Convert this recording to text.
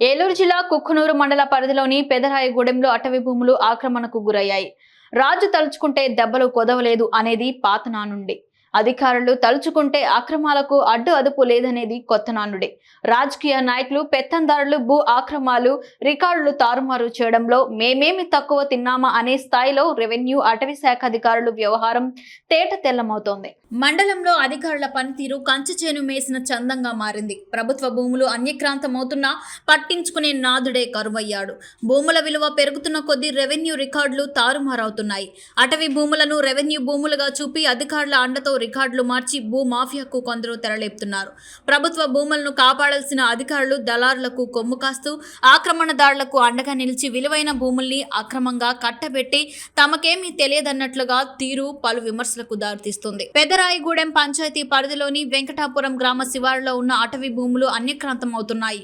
ఏలూరు జిల్లా కుక్కునూరు మండల పరిధిలోని పెదరాయగూడెంలో అటవీ భూములు ఆక్రమణకు గురయ్యాయి. రాజు తలుచుకుంటే దెబ్బలు కొదవలేదు అనేది పాత నానుడి. అధికారులు తలుచుకుంటే అక్రమాలకు అడ్డు అదుపు లేదనేది కొత్త నానుడి. రాజకీయ నాయకులు, పెత్తందారులు భూ ఆక్రమాలు, రికార్డులు తారుమారు చేయడంలో మేమేమి తక్కువ తిన్నామా అనే స్థాయిలో రెవెన్యూ, అటవీ శాఖ అధికారులు వ్యవహారం తేట తెల్లమవుతోంది. మండలంలో అధికారుల పనితీరు కంచెచేను మేసిన చందంగా మారింది. ప్రభుత్వ భూములు అన్యక్రాంతమవుతున్నా పట్టించుకునే నాదుడే కరువయ్యాడు. భూముల విలువ పెరుగుతున్న కొద్దీ రెవెన్యూ రికార్డులు తారుమారవుతున్నాయి. అటవీ భూములను రెవెన్యూ భూములుగా చూపి అధికారుల అండతో రికార్డులు మార్చి భూ మాఫియాకు కొందరు తెరలేపుతున్నారు. ప్రభుత్వ భూములను కాపాడాల్సిన అధికారులు దళారులకు కొమ్ము కాస్తూ ఆక్రమణదారులకు అండగా నిలిచి విలువైన భూముల్ని అక్రమంగా కట్టబెట్టి తమకేమీ తెలియదన్నట్లుగా తీరు పలు విమర్శలకు దారితీస్తుంది. పెదరాయగూడెం పంచాయతీ పరిధిలోని వెంకటాపురం గ్రామ శివారులో ఉన్న అటవీ భూములు అన్యక్రాంతం అవుతున్నాయి.